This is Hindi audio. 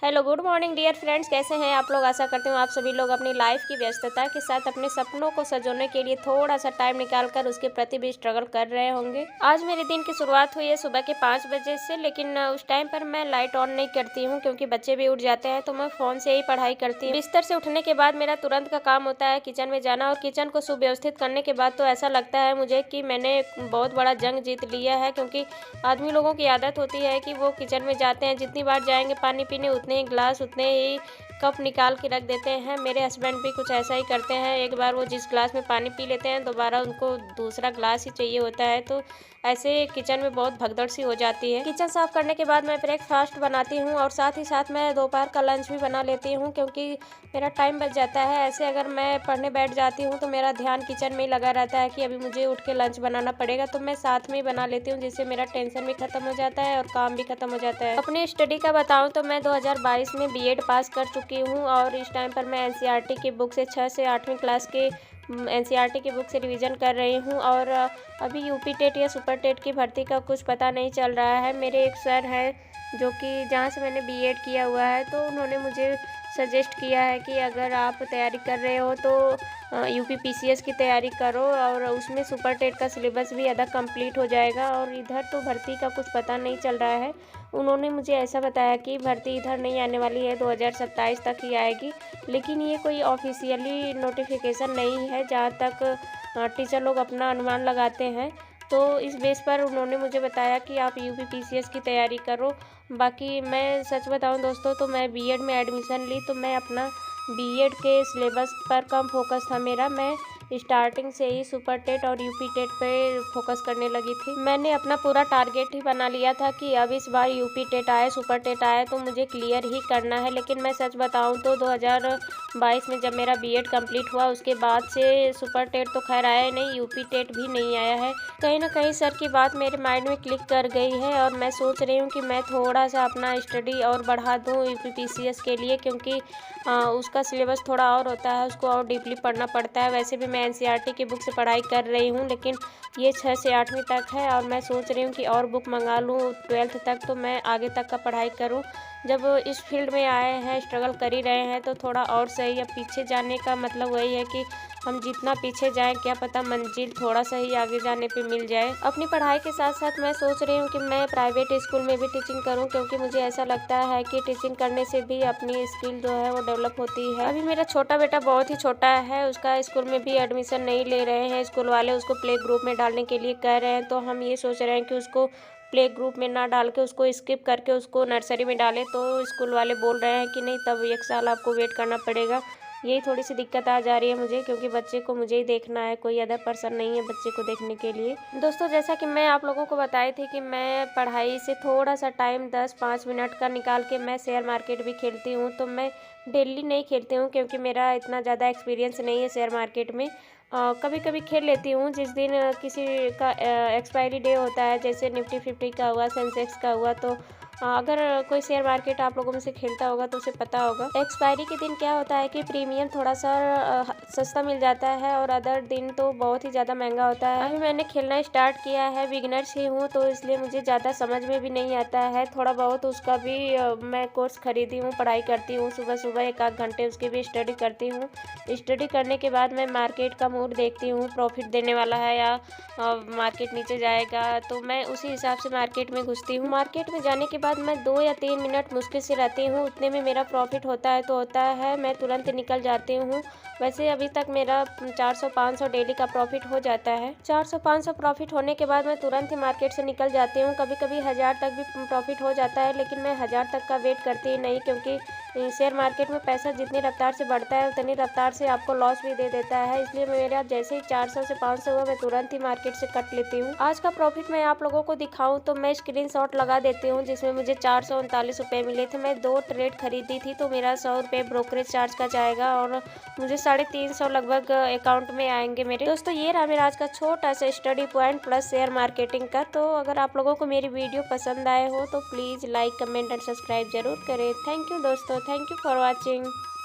Hello good morning dear friends, कैसे हैं आप लोग। आशा करती हूँ आप सभी लोग अपनी लाइफ की व्यस्तता के साथ अपने सपनों को सजोने के लिए थोड़ा सा टाइम निकालकर उसके प्रति भी स्ट्रगल कर रहे होंगे। आज मेरे दिन की शुरुआत हुई है सुबह के 5 बजे से, लेकिन उस टाइम पर मैं लाइट ऑन नहीं करती हूँ क्योंकि बच्चे भी उठ जाते हैं, तो मैं फ़ोन से ही पढ़ाई करती हूँ। बिस्तर से उठने के बाद मेरा तुरंत का काम होता है किचन में जाना, और किचन को सुव्यवस्थित करने के बाद तो ऐसा लगता है मुझे कि मैंने बहुत बड़ा जंग जीत लिया है, क्योंकि आदमी लोगों की आदत होती है कि वो किचन में जाते हैं, जितनी बार जाएंगे पानी पीने उतने ही गिलास उतने ही कप निकाल के रख देते हैं। मेरे हस्बैंड भी कुछ ऐसा ही करते हैं, एक बार वो जिस गिलास में पानी पी लेते हैं दोबारा उनको दूसरा गिलास ही चाहिए होता है, तो ऐसे किचन में बहुत भगदड़ सी हो जाती है। किचन साफ करने के बाद मैं ब्रेकफास्ट बनाती हूँ और साथ ही साथ मैं दोपहर का लंच भी बना लेती हूँ, क्योंकि मेरा टाइम बच जाता है। ऐसे अगर मैं पढ़ने बैठ जाती हूँ तो मेरा ध्यान किचन में ही लगा रहता है कि अभी मुझे उठ के लंच बनाना पड़ेगा, तो मैं साथ में ही बना लेती हूँ, जिससे मेरा टेंशन भी खत्म हो जाता है और काम भी खत्म हो जाता है। अपनी स्टडी का बताऊँ तो मैं 2022 में बीएड पास कर चुकी हूँ, और इस टाइम पर मैं एनसीईआरटी की बुक से 6 से 8वीं क्लास के एनसीईआरटी की बुक से रिवीजन कर रही हूँ। और अभी यूपी टेट या सुपर टेट की भर्ती का कुछ पता नहीं चल रहा है। मेरे एक सर हैं जो कि जहाँ से मैंने बीएड किया हुआ है, तो उन्होंने मुझे सजेस्ट किया है कि अगर आप तैयारी कर रहे हो तो यूपी पीसीएस की तैयारी करो, और उसमें सुपर टेट का सिलेबस भी आधा कंप्लीट हो जाएगा। और इधर तो भर्ती का कुछ पता नहीं चल रहा है। उन्होंने मुझे ऐसा बताया कि भर्ती इधर नहीं आने वाली है, 2027 तक ही आएगी, लेकिन ये कोई ऑफिशियली नोटिफिकेशन नहीं है जहाँ तक टीचर लोग अपना अनुमान लगाते हैं। तो इस बेस पर उन्होंने मुझे बताया कि आप यूपी पीसीएस की तैयारी करो। बाकी मैं सच बताऊं दोस्तों, तो मैं बीएड में एडमिशन ली तो मैं अपना बीएड के सिलेबस पर कम फोकस था मेरा। मैं स्टार्टिंग से ही सुपर टेट और यूपी टेट पे फोकस करने लगी थी। मैंने अपना पूरा टारगेट ही बना लिया था कि अब इस बार यूपी टेट आए सुपर टेट आए तो मुझे क्लियर ही करना है। लेकिन मैं सच बताऊं तो 2022 में जब मेरा बीएड कंप्लीट हुआ उसके बाद से सुपर टेट तो खैर आया नहीं, यूपी टेट भी नहीं आया है। कहीं ना कहीं सर की बात मेरे माइंड में क्लिक कर गई है, और मैं सोच रही हूँ कि मैं थोड़ा सा अपना स्टडी और बढ़ा दूँ यूपी पीसीएस के लिए, क्योंकि उसका सिलेबस थोड़ा और होता है, उसको और डीपली पढ़ना पड़ता है। वैसे भी मैं एनसीईआरटी की बुक से पढ़ाई कर रही हूँ, लेकिन ये 6 से 8वीं तक है, और मैं सोच रही हूँ कि और बुक मंगा लूँ 12th तक, तो मैं आगे तक का पढ़ाई करूँ। जब इस फील्ड में आए हैं, स्ट्रगल कर ही रहे हैं, तो थोड़ा और सही। अब पीछे जाने का मतलब वही है कि हम जितना पीछे जाएं क्या पता मंजिल थोड़ा सा ही आगे जाने पे मिल जाए। अपनी पढ़ाई के साथ साथ मैं सोच रही हूँ कि मैं प्राइवेट स्कूल में भी टीचिंग करूँ, क्योंकि मुझे ऐसा लगता है कि टीचिंग करने से भी अपनी स्किल जो है वो डेवलप होती है। अभी मेरा छोटा बेटा बहुत ही छोटा है, उसका स्कूल में भी एडमिशन नहीं ले रहे हैं स्कूल वाले, उसको प्ले ग्रुप में डालने के लिए कह रहे हैं। तो हम ये सोच रहे हैं कि उसको प्ले ग्रुप में ना डाल के उसको स्किप करके उसको नर्सरी में डालें, तो स्कूल वाले बोल रहे हैं कि नहीं, तब 1 साल आपको वेट करना पड़ेगा। यही थोड़ी सी दिक्कत आ जा रही है मुझे, क्योंकि बच्चे को मुझे ही देखना है, कोई अदर पर्सन नहीं है बच्चे को देखने के लिए। दोस्तों, जैसा कि मैं आप लोगों को बताई थी कि मैं पढ़ाई से थोड़ा सा टाइम 10-5 मिनट का निकाल के मैं शेयर मार्केट भी खेलती हूँ। तो मैं डेली नहीं खेलती हूँ, क्योंकि मेरा इतना ज़्यादा एक्सपीरियंस नहीं है शेयर मार्केट में। कभी कभी खेल लेती हूँ जिस दिन किसी का एक्सपायरी डे होता है, जैसे निफ्टी 50 का हुआ, सेंसेक्स का हुआ। तो अगर कोई शेयर मार्केट आप लोगों में से खेलता होगा तो उसे पता होगा एक्सपायरी के दिन क्या होता है कि प्रीमियम थोड़ा सा सस्ता मिल जाता है, और अदर दिन तो बहुत ही ज़्यादा महंगा होता है। अभी मैंने खेलना स्टार्ट किया है, बिगिनर्स ही हूँ, तो इसलिए मुझे ज़्यादा समझ में भी नहीं आता है। थोड़ा बहुत उसका भी मैं कोर्स खरीदी हूँ, पढ़ाई करती हूँ, सुबह सुबह 1 आध घंटे उसकी भी स्टडी करती हूँ। स्टडी करने के बाद मैं मार्केट का मूड देखती हूँ, प्रॉफिट देने वाला है या मार्केट नीचे जाएगा, तो मैं उसी हिसाब से मार्केट में घुसती हूँ। मार्केट में जाने के बाद मैं 2 या 3 मिनट मुश्किल से रहती हूँ, उतने में मेरा प्रॉफिट होता है तो होता है, मैं तुरंत निकल जाती हूँ। वैसे अभी तक मेरा 400-500 डेली का प्रॉफिट हो जाता है। 400-500 प्रॉफिट होने के बाद मैं तुरंत ही मार्केट से निकल जाती हूँ। कभी कभी 1000 तक भी प्रॉफिट हो जाता है, लेकिन मैं 1000 तक का वेट करती ही नहीं, क्योंकि शेयर मार्केट में पैसा जितनी रफ्तार से बढ़ता है उतनी रफ्तार से आपको लॉस भी दे देता है। इसलिए मेरा जैसे ही 400 से 500 हुआ मैं तुरंत ही मार्केट से कट लेती हूँ। आज का प्रॉफिट मैं आप लोगों को दिखाऊं तो मैं स्क्रीनशॉट लगा देती हूँ, जिसमें मुझे 439 रुपये मिले थे। मैं 2 ट्रेड खरीदी थी, तो मेरा 100 रुपये ब्रोकरेज चार्ज का जाएगा, और मुझे 350 लगभग अकाउंट में आएंगे मेरे। दोस्तों, ये रहा मेरा आज का छोटा सा study point plus share marketing का। तो अगर आप लोगों को मेरी वीडियो पसंद आए हो तो please like, comment and subscribe जरूर करें। थैंक यू दोस्तों, थैंक यू फॉर वॉचिंग।